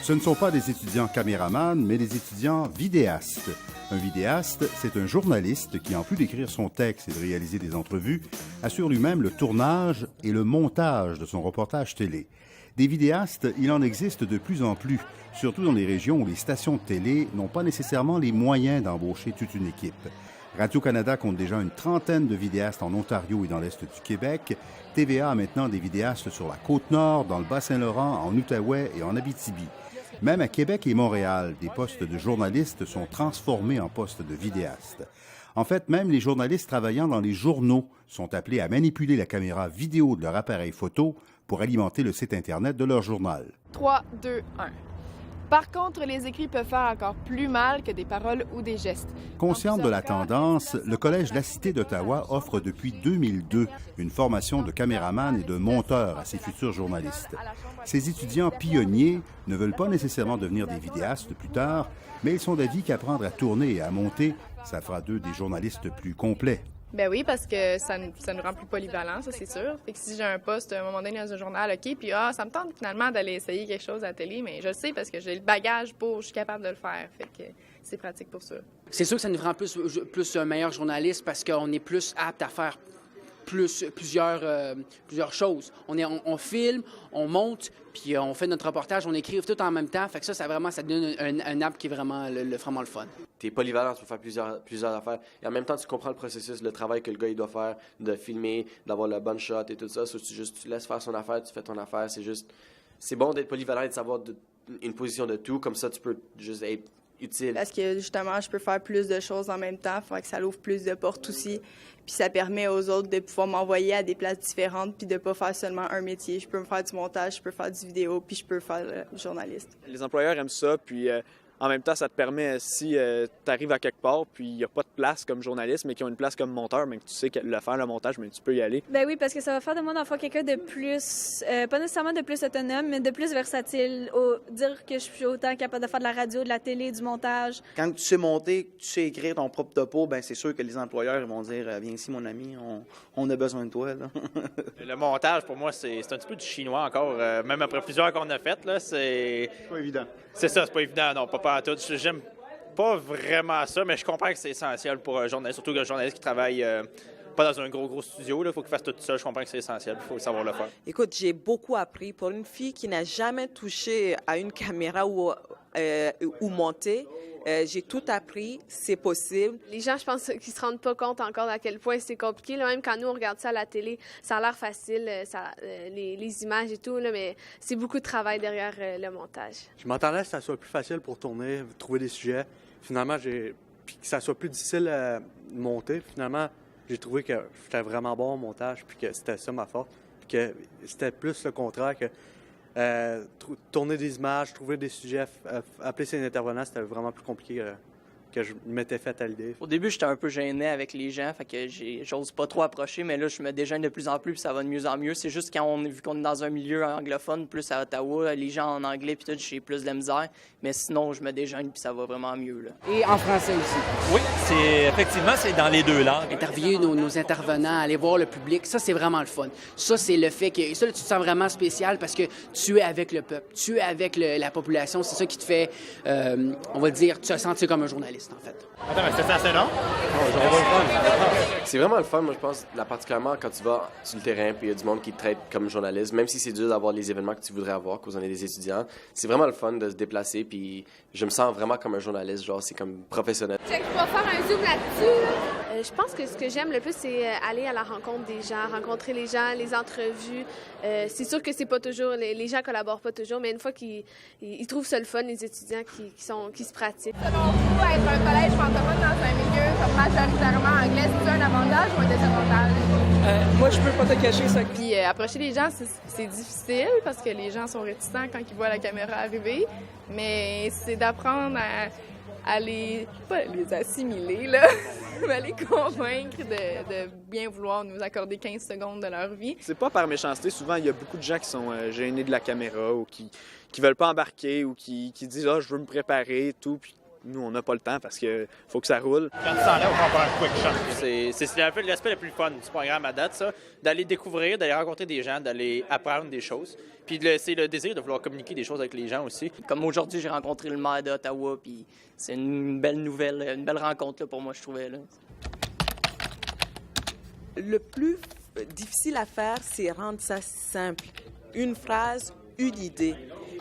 Ce ne sont pas des étudiants caméramans, mais des étudiants vidéastes. Un vidéaste, c'est un journaliste qui, en plus d'écrire son texte et de réaliser des entrevues, assure lui-même le tournage et le montage de son reportage télé. Des vidéastes, il en existe de plus en plus, surtout dans les régions où les stations de télé n'ont pas nécessairement les moyens d'embaucher toute une équipe. Radio-Canada compte déjà une trentaine de vidéastes en Ontario et dans l'Est du Québec. TVA a maintenant des vidéastes sur la Côte-Nord, dans le Bas-Saint-Laurent, en Outaouais et en Abitibi. Même à Québec et Montréal, des postes de journalistes sont transformés en postes de vidéastes. En fait, même les journalistes travaillant dans les journaux sont appelés à manipuler la caméra vidéo de leur appareil photo pour alimenter le site Internet de leur journal. 3, 2, 1. Par contre, les écrits peuvent faire encore plus mal que des paroles ou des gestes. Consciente de la tendance, le Collège La Cité d'Ottawa offre depuis 2002 une formation de caméraman et de monteur à ses futurs journalistes. Ces étudiants pionniers ne veulent pas nécessairement devenir des vidéastes plus tard, mais ils sont d'avis qu'apprendre à tourner et à monter, ça fera d'eux des journalistes plus complets. Ben oui, parce que ça nous rend plus polyvalents, ça c'est sûr. Fait que si j'ai un poste à un moment donné dans un journal, OK, puis ça me tente finalement d'aller essayer quelque chose à la télé, mais je le sais parce que j'ai le bagage je suis capable de le faire. Fait que c'est pratique pour ça. C'est sûr que ça nous rend plus un meilleur journaliste parce qu'on est plus apte à faire plusieurs choses. On filme, on monte, puis on fait notre reportage, on écrit tout en même temps. Fait que ça donne un app qui est vraiment le fun. T'es polyvalent, tu peux faire plusieurs affaires. Et en même temps, tu comprends le processus, le travail que le gars il doit faire, de filmer, d'avoir le bon shot et tout ça. Tu laisses faire son affaire, tu fais ton affaire. C'est bon d'être polyvalent et de savoir une position de tout. Comme ça, tu peux juste être utile. Parce que justement, je peux faire plus de choses en même temps. Fait que ça l'ouvre plus de portes aussi. Puis ça permet aux autres de pouvoir m'envoyer à des places différentes puis de pas faire seulement un métier. Je peux me faire du montage, je peux faire du vidéo, puis je peux faire le journaliste. Les employeurs aiment ça, puis en même temps, ça te permet, si tu arrives à quelque part, puis il n'y a pas de place comme journaliste, mais qui ont une place comme monteur, mais que tu sais le faire, le montage, mais tu peux y aller. Ben oui, parce que ça va faire de moi, dans le fond, quelqu'un de plus, pas nécessairement de plus autonome, mais de plus versatile. Dire que je suis autant capable de faire de la radio, de la télé, du montage. Quand tu sais monter, que tu sais écrire ton propre topo, ben c'est sûr que les employeurs ils vont dire « Viens ici, mon ami, on a besoin de toi. » Le montage, pour moi, c'est un petit peu du chinois encore. Même après plusieurs qu'on a faites, là, c'est pas évident. C'est ça, c'est pas évident, non, pas à tout. J'aime pas vraiment ça, mais je comprends que c'est essentiel pour un journaliste, surtout un journaliste qui travaille pas dans un gros studio. Il faut qu'il fasse tout ça. Je comprends que c'est essentiel, il faut savoir le faire. Écoute, j'ai beaucoup appris. Pour une fille qui n'a jamais touché à une caméra ou monté, j'ai tout appris, c'est possible. Les gens, je pense qu'ils se rendent pas compte encore à quel point c'est compliqué. Là, même quand nous, on regarde ça à la télé, ça a l'air facile, les images et tout, là, mais c'est beaucoup de travail derrière le montage. Je m'attendais à ce que ça soit plus facile pour tourner, trouver des sujets. Finalement, puis que ça soit plus difficile à monter. Finalement, j'ai trouvé que j'étais vraiment bon au montage, puis que c'était ça ma force. Puis que c'était plus le contraire que tourner des images, trouver des sujets, appeler ses intervenants, c'était vraiment plus compliqué que je m'étais fait à l'idée. Au début, j'étais un peu gêné avec les gens, fait que j'ose pas trop approcher, mais là, je me déjeune de plus en plus, puis ça va de mieux en mieux. C'est juste vu qu'on est dans un milieu anglophone, plus à Ottawa, les gens en anglais, puis tout, j'ai plus de la misère, mais sinon, je me déjeune, puis ça va vraiment mieux, là. Et en français aussi. Oui, effectivement, c'est dans les deux langues. Interviewer nos intervenants, aller voir le public, ça, c'est vraiment le fun. Ça, c'est le fait que... Ça, là, tu te sens vraiment spécial parce que tu es avec le peuple, tu es avec la population. C'est ça qui te fait, on va dire, te sentir comme un journaliste. En fait. Attends, mais c'est ça, c'est non? C'est vraiment le fun, moi, je pense, particulièrement quand tu vas sur le terrain puis il y a du monde qui te traite comme journaliste, même si c'est dur d'avoir les événements que tu voudrais avoir, quand on est des étudiants. C'est vraiment le fun de se déplacer, puis je me sens vraiment comme un journaliste, genre, c'est comme professionnel. Je vais faire un zoom là-dessus. Je pense que ce que j'aime le plus, c'est aller à la rencontre des gens, rencontrer les gens, les entrevues. C'est sûr que c'est pas toujours, les gens collaborent pas toujours, mais une fois qu'ils trouvent ça le fun, les étudiants qui se pratiquent. Selon vous, être un collège francophone dans un milieu comme majoritairement anglais, c'est un avantage ou un désavantage? Moi, je peux pas te cacher ça. Puis approcher les gens, c'est difficile parce que les gens sont réticents quand ils voient la caméra arriver, mais c'est d'apprendre à pas les assimiler, là, mais à les convaincre de bien vouloir nous accorder 15 secondes de leur vie. C'est pas par méchanceté. Souvent, il y a beaucoup de gens qui sont gênés de la caméra ou qui veulent pas embarquer ou qui disent « Ah, je veux me préparer et tout ». Puis nous, on n'a pas le temps parce qu'il faut que ça roule. Quand tu s'enlèves, on va faire un quick shot. C'est un peu l'aspect le plus fun du programme à date, ça. D'aller découvrir, d'aller rencontrer des gens, d'aller apprendre des choses. Puis c'est le désir de vouloir communiquer des choses avec les gens aussi. Comme aujourd'hui, j'ai rencontré le maire d'Ottawa, puis c'est une belle nouvelle, une belle rencontre là, pour moi, je trouvais. Là. Le plus difficile à faire, c'est rendre ça simple. Une phrase, une idée.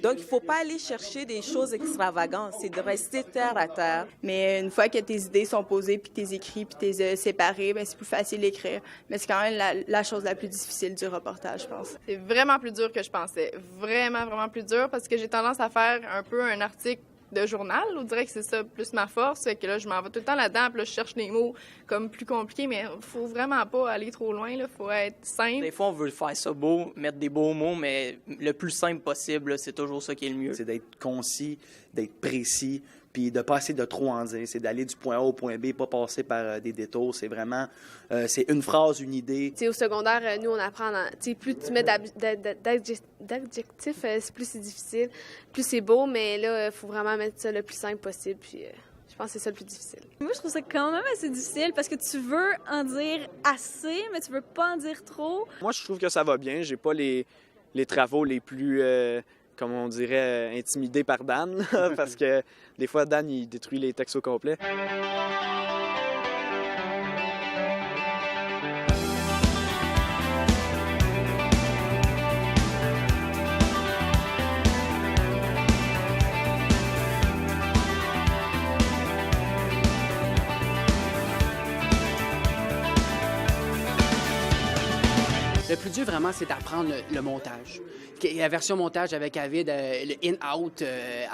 Donc, il ne faut pas aller chercher des choses extravagantes, c'est de rester terre à terre. Mais une fois que tes idées sont posées, puis tes écrits, puis tes séparés, bien, c'est plus facile d'écrire. Mais c'est quand même la chose la plus difficile du reportage, je pense. C'est vraiment plus dur que je pensais. Vraiment, vraiment plus dur, parce que j'ai tendance à faire un peu un article de journal. On dirait que c'est ça plus ma force. Fait que là, je m'en vais tout le temps là-dedans. Puis là, je cherche des mots comme plus compliqués, mais faut vraiment pas aller trop loin. Il faut être simple. Des fois, on veut faire ça beau, mettre des beaux mots, mais le plus simple possible, là, c'est toujours ça qui est le mieux. C'est d'être concis, d'être précis, puis de ne pas essayer de trop en dire. C'est d'aller du point A au point B, pas passer par des détours. C'est vraiment, c'est une phrase, une idée. T'sais, au secondaire, nous, on apprend, plus tu mets d'adjectifs, plus c'est difficile, plus c'est beau, mais là, il faut vraiment mettre ça le plus simple possible, puis je pense que c'est ça le plus difficile. Moi, je trouve ça quand même assez difficile parce que tu veux en dire assez, mais tu veux pas en dire trop. Moi, je trouve que ça va bien. J'ai pas les travaux les plus... comme on dirait, intimidé par Dan, parce que des fois, Dan, il détruit les textes au complet. Le plus dur, vraiment, c'est d'apprendre le montage. La version montage avec Avid, le in-out,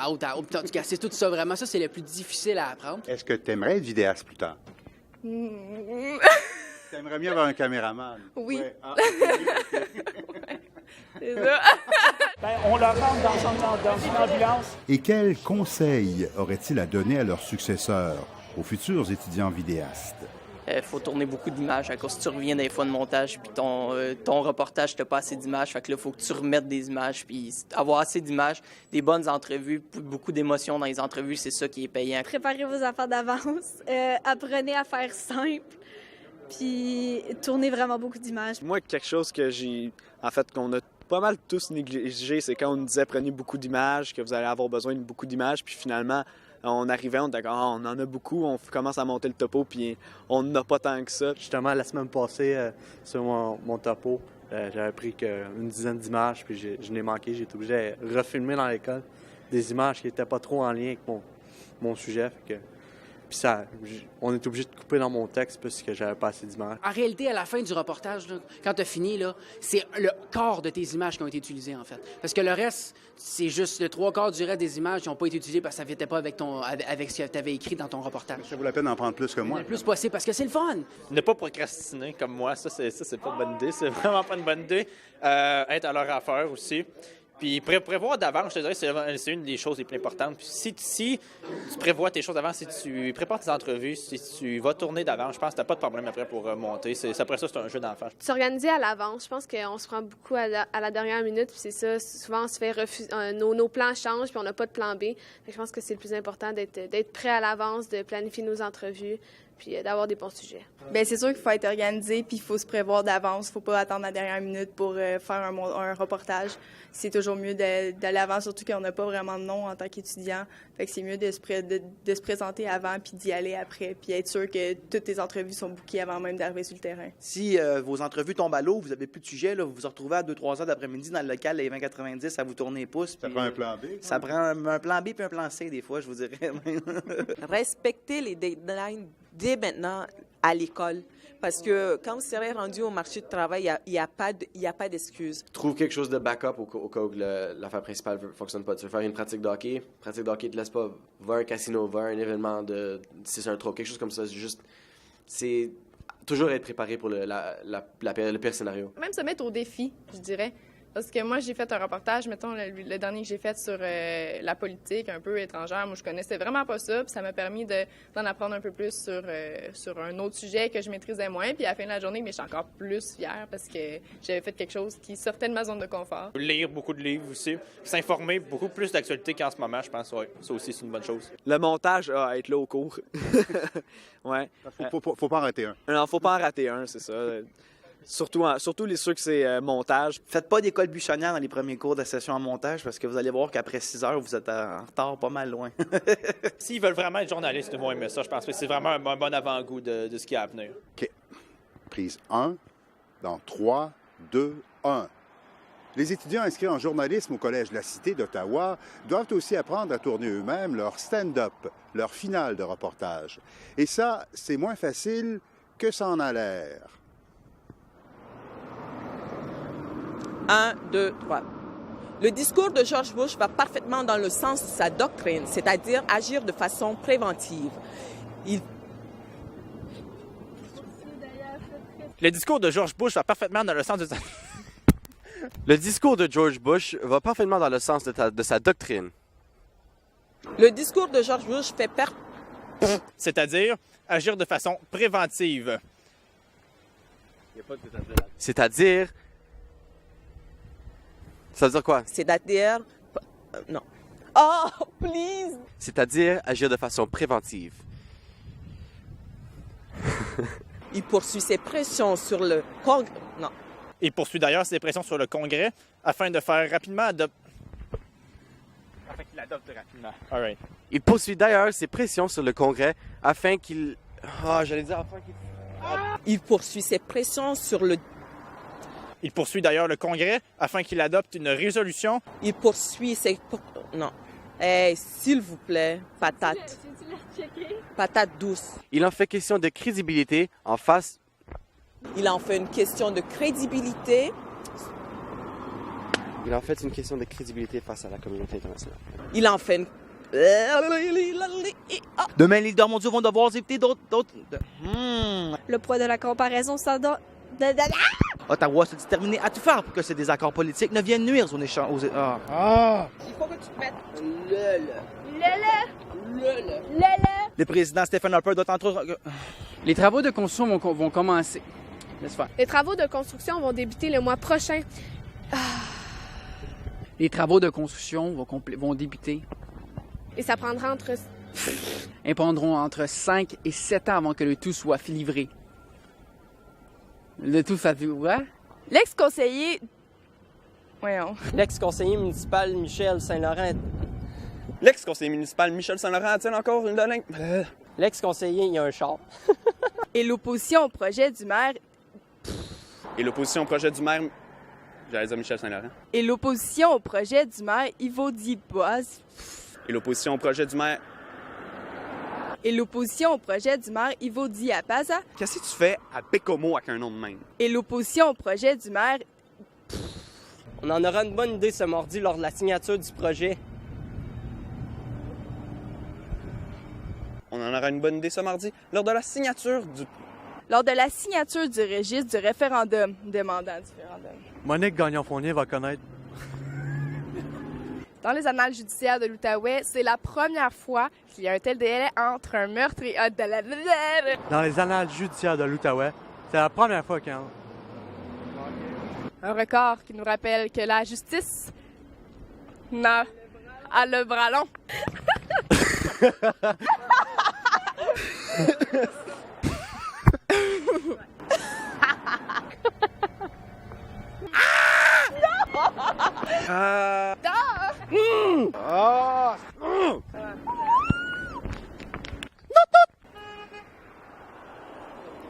out-out, en tout cas, c'est tout ça, vraiment. Ça, c'est le plus difficile à apprendre. Est-ce que tu aimerais être vidéaste plus tard? T'aimerais mieux avoir un caméraman? Oui. Ouais. Ah, c'est ça. On le rentre dans une ambulance. Et quels conseils auraient-ils à donner à leurs successeurs, aux futurs étudiants vidéastes? Faut tourner beaucoup d'images. À cause que tu reviens des fois de montage, puis ton reportage, t'as pas assez d'images. Fait que là, faut que tu remettes des images, puis avoir assez d'images, des bonnes entrevues, beaucoup d'émotions dans les entrevues, c'est ça qui est payant. Préparez vos affaires d'avance. Apprenez à faire simple, puis tournez vraiment beaucoup d'images. Moi, quelque chose que qu'on a pas mal tous négligé, c'est quand on nous disait prenez beaucoup d'images, que vous allez avoir besoin de beaucoup d'images, puis finalement, on arrivait, on était d'accord, on en a beaucoup, on commence à monter le topo, puis on n'a pas tant que ça. Justement, la semaine passée, sur mon topo, j'avais pris une dizaine d'images, puis je l'ai manqué. J'ai été obligé de refilmer dans l'école des images qui n'étaient pas trop en lien avec mon sujet. Puis on est obligé de couper dans mon texte parce que j'avais pas assez d'images. En réalité, à la fin du reportage, là, quand tu as fini, là, c'est le quart de tes images qui ont été utilisées, en fait. Parce que le reste, c'est juste le 3/4 du reste des images qui n'ont pas été utilisées parce que ça ne fitait pas avec ce que tu avais écrit dans ton reportage. Ça vaut la peine d'en prendre plus que moi. Le plus possible, parce que c'est le fun. Ne pas procrastiner comme moi, ça c'est pas une bonne idée. C'est vraiment pas une bonne idée. Être à leur affaire aussi. Puis prévoir d'avance, je te dirais, c'est une des choses les plus importantes. Puis si tu prévois tes choses d'avance, si tu prépares tes entrevues, si tu vas tourner d'avance, je pense que tu n'as pas de problème après pour monter. Après ça, c'est un jeu d'enfant. S'organiser à l'avance, je pense qu'on se prend beaucoup à la dernière minute, puis c'est ça. Souvent, on se fait refuser. Nos plans changent, puis on n'a pas de plan B. Fait que je pense que c'est le plus important d'être prêt à l'avance, de planifier nos entrevues, puis d'avoir des bons sujets. Bien, c'est sûr qu'il faut être organisé, puis il faut se prévoir d'avance. Il ne faut pas attendre la dernière minute pour faire un reportage. C'est toujours mieux d'aller avant, surtout qu'on n'a pas vraiment de nom en tant qu'étudiant. Fait que c'est mieux de se présenter avant, puis d'y aller après, puis être sûr que toutes tes entrevues sont bookées avant même d'arriver sur le terrain. Si vos entrevues tombent à l'eau, vous n'avez plus de sujet, là, vous vous retrouvez à 2-3 heures d'après-midi dans le local, les 20-90, à vous tourner les pouces. Ça prend un plan B? Ça prend un plan B puis un plan C, des fois, je vous dirais. Respectez les deadlines dès maintenant à l'école. Parce que quand vous serez rendu au marché du travail, il n'y a pas d'excuses. Trouve quelque chose de backup au cas où l'affaire principale ne fonctionne pas. Tu veux faire une pratique de hockey ne te laisse pas. Va à un casino, va à un événement si c'est un trop, quelque chose comme ça. C'est toujours être préparé pour le pire scénario. Même se mettre au défi, je dirais. Parce que moi, j'ai fait un reportage, mettons, le dernier que j'ai fait sur la politique un peu étrangère. Moi, je connaissais vraiment pas ça, puis ça m'a permis d'en apprendre un peu plus sur un autre sujet que je maîtrisais moins. Puis à la fin de la journée, mais je suis encore plus fière parce que j'avais fait quelque chose qui sortait de ma zone de confort. Lire beaucoup de livres aussi, s'informer, beaucoup plus d'actualité qu'en ce moment, je pense. Ouais, ça aussi, c'est une bonne chose. Le montage, être là au cours. Ouais. Faut pas en rater un. Non, faut pas en rater un, c'est ça. Surtout ceux que c'est montage. Faites pas d'école buissonnière dans les premiers cours de session en montage parce que vous allez voir qu'après 6 heures, vous êtes en retard pas mal loin. S'ils veulent vraiment être journalistes, ils vont aimer ça. Je pense que c'est vraiment un bon avant-goût de ce qui est à venir. OK. Prise 1, dans 3, 2, 1. Les étudiants inscrits en journalisme au Collège de la Cité d'Ottawa doivent aussi apprendre à tourner eux-mêmes leur stand-up, leur finale de reportage. Et ça, c'est moins facile que ça en a l'air. 1, 2, 3. Le discours de George Bush va parfaitement dans le sens de sa doctrine, c'est-à-dire agir de façon préventive. Le discours de George Bush va parfaitement dans le sens de sa... Le discours de George Bush va parfaitement dans le sens de sa doctrine. Le discours de George Bush fait C'est-à-dire agir de façon préventive. C'est-à-dire... Ça veut dire quoi? C'est-à-dire... Non. Oh, please! C'est-à-dire agir de façon préventive. Il poursuit ses pressions sur le Congrès. Non. Il poursuit d'ailleurs ses pressions sur le Congrès afin de faire rapidement afin qu'il adopte rapidement. All right. Il poursuit d'ailleurs ses pressions sur le Congrès afin qu'il... Il poursuit ses pressions sur le... Il poursuit d'ailleurs le Congrès afin qu'il adopte une résolution. Il poursuit ses... Non. Hey, s'il vous plaît, patate. Patate douce. Il en fait question de crédibilité en face... Il en fait une question de crédibilité. Il en fait une question de crédibilité face à la communauté internationale. Il en fait une... Demain, les leaders mondiaux vont devoir éviter d'autres... Le poids de la comparaison, ça donne... Ottawa s'est déterminé à tout faire pour que ces désaccords politiques ne viennent nuire aux échanges. Il faut que tu te mettes Le président Stephen Harper doit entre... Les travaux de construction vont commencer. Laisse faire. Les travaux de construction vont débuter le mois prochain. Les travaux de construction vont débuter. Et ça prendra Ils prendront entre 5 et 7 ans avant que le tout soit livré. Le tout fait ouais? L'ex-conseiller... Voyons. L'ex-conseiller municipal Michel Saint-Laurent. L'ex-conseiller municipal Michel Saint-Laurent a-t-il encore une ligne? L'ex-conseiller, il y a un char. Et l'opposition au projet du maire... Et l'opposition au projet du maire... J'allais dire Michel Saint-Laurent. Et l'opposition au projet du maire Yvo Diboise... Et l'opposition au projet du maire... Et l'opposition au projet du maire Yvo Diapaza. Qu'est-ce que tu fais à Bécomo avec un nom de même? Et l'opposition au projet du maire... On en aura une bonne idée ce mardi lors de la signature du projet. On en aura une bonne idée ce mardi lors de la signature du... Lors de la signature du registre du référendum demandant du référendum. Monique Gagnon-Fournier va connaître. Dans les annales judiciaires de l'Outaouais, c'est la première fois qu'il y a un tel délai entre un meurtre et... Dans les annales judiciaires de l'Outaouais, c'est la première fois qu'il y a un record qui nous rappelle que la justice a le bras long.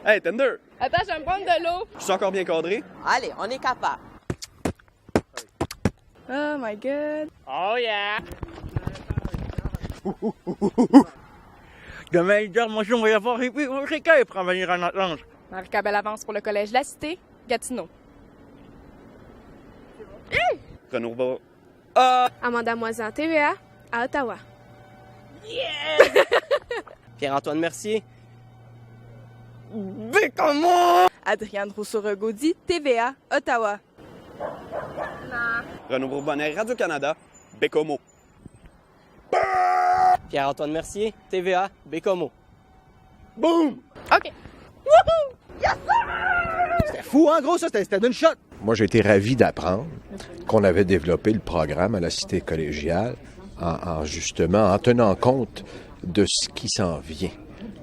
Hey, Tender! Attends, je vais me prendre de l'eau. Je suis encore bien cadré? Allez, on est capable. Oh my God. Oh yeah! Demain, il garde mon chien, on va y avoir un récueil pour en venir à notre lunch. Marie-Cabelle avance pour le Collège de la Cité, Gatineau. Renaud Amanda Moisan, TVA, à Ottawa. Pierre-Antoine Mercier. Adrienne Rousseau-Regaudi, TVA, Ottawa. Renaud Bourbonnais, Radio-Canada, Bécomo. Pierre-Antoine Mercier, TVA, Bécomo. Boum! OK. Wouhou! Yes, sir! C'était fou, hein, gros, ça, c'était d'une shot. Moi, j'ai été ravi d'apprendre qu'on avait développé le programme à la Cité collégiale en tenant compte de ce qui s'en vient,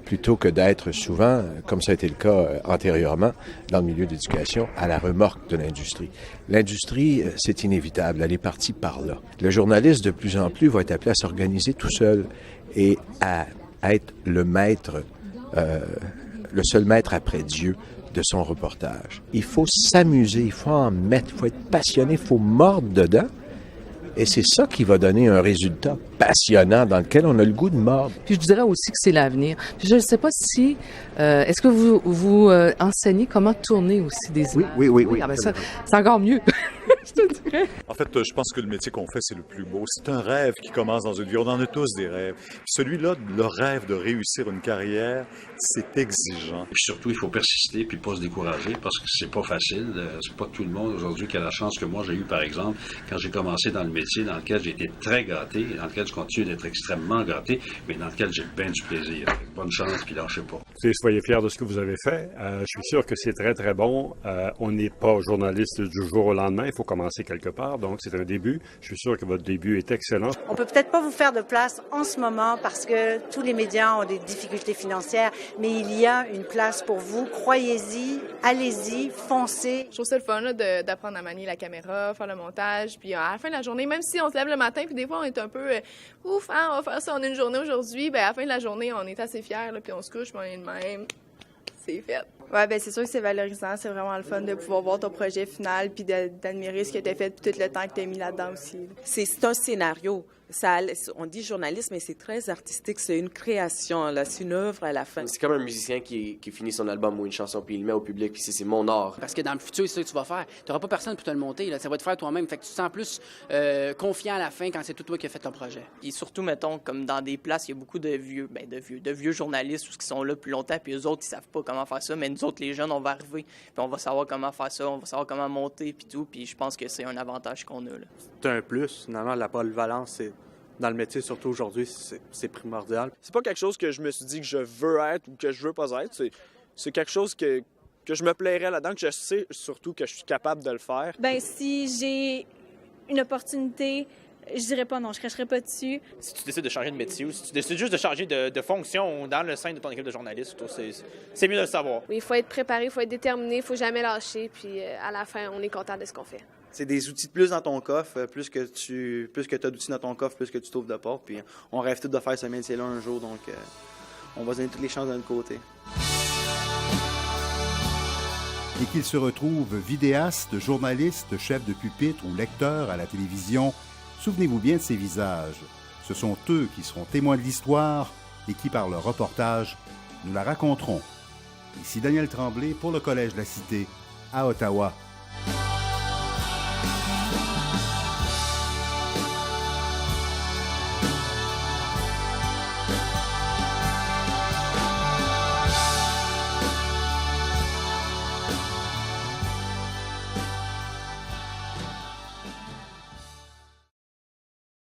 plutôt que d'être souvent, comme ça a été le cas antérieurement, dans le milieu de l'éducation, à la remorque de l'industrie. L'industrie, c'est inévitable, elle est partie par là. Le journaliste, de plus en plus, va être appelé à s'organiser tout seul et à être le maître, le seul maître après Dieu de son reportage. Il faut s'amuser, il faut en mettre, il faut être passionné, il faut mordre dedans. Et c'est ça qui va donner un résultat passionnant dans lequel on a le goût de mordre. Puis je dirais aussi que c'est l'avenir. Puis je ne sais pas si... est-ce que vous enseignez comment tourner aussi des images? Oui. Ah ben ça, c'est encore mieux. Je te dirais. En fait, je pense que le métier qu'on fait, c'est le plus beau. C'est un rêve qui commence dans une vie. On en a tous des rêves. Puis celui-là, le rêve de réussir une carrière, c'est exigeant. Et puis surtout, il faut persister puis pas se décourager parce que c'est pas facile. C'est pas tout le monde aujourd'hui qui a la chance que moi j'ai eu, par exemple, quand j'ai commencé dans le métier dans lequel j'ai été très gâté, dans lequel je continue d'être extrêmement gâté, mais dans lequel j'ai bien du plaisir. Bonne chance puis lâchez pas. Soyez fiers de ce que vous avez fait. Je suis sûr que c'est très, très bon. On n'est pas journaliste du jour au lendemain. Il faut commencer quelque part. Donc, c'est un début. Je suis sûr que votre début est excellent. On peut peut-être pas vous faire de place en ce moment parce que tous les médias ont des difficultés financières, mais il y a une place pour vous. Croyez-y, allez-y, foncez. Je trouve ça le fun là, d'apprendre à manier la caméra, faire le montage, puis à la fin de la journée, même si on se lève le matin, puis des fois on est un peu ouf, hein, on va faire ça en une journée aujourd'hui, ben à la fin de la journée, on est assez fiers, là, puis on se couche, puis on est de même. C'est fait. Ouais, ben c'est sûr que c'est valorisant. C'est vraiment le fun de pouvoir voir ton projet final puis d'admirer ce que tu as fait puis tout le temps que tu as mis là-dedans aussi. C'est un scénario. On dit journaliste, mais c'est très artistique. C'est une création, là. C'est une œuvre à la fin. C'est comme un musicien qui finit son album ou une chanson puis il le met au public puis c'est mon art. Parce que dans le futur, c'est ça que tu vas faire. Tu n'auras pas personne pour te le monter. Là. Ça va te faire toi-même. Fait que tu te sens plus confiant à la fin quand c'est tout toi qui as fait ton projet. Et surtout, mettons, comme dans des places, il y a beaucoup de vieux journalistes qui sont là depuis longtemps, puis eux autres, ils savent pas comment faire ça. Mais nous autres, les jeunes, on va arriver, puis on va savoir comment faire ça, on va savoir comment monter, puis tout. Puis je pense que c'est un avantage qu'on a, là. C'est un plus. Finalement, la polyvalence, c'est... Dans le métier, surtout aujourd'hui, c'est primordial. C'est pas quelque chose que je me suis dit que je veux être ou que je veux pas être. C'est quelque chose que je me plairais là-dedans, que je sais surtout que je suis capable de le faire. Ben si j'ai une opportunité, je dirais pas non, je cracherais pas dessus. Si tu décides de changer de métier ou si tu décides juste de changer de fonction dans le sein de ton équipe de journalistes, c'est mieux de le savoir. Oui, il faut être préparé, il faut être déterminé, il faut jamais lâcher, puis à la fin, on est content de ce qu'on fait. C'est des outils de plus dans ton coffre, plus que tu as d'outils dans ton coffre, plus que tu t'ouvres de porte. Puis on rêve tous de faire ce métier-là un jour, donc on va se donner toutes les chances de notre côté. Et qu'il se retrouve vidéaste, journaliste, chef de pupitre ou lecteur à la télévision, souvenez-vous bien de ces visages. Ce sont eux qui seront témoins de l'histoire et qui, par leur reportage, nous la raconteront. Ici Daniel Tremblay pour le Collège de la Cité, à Ottawa.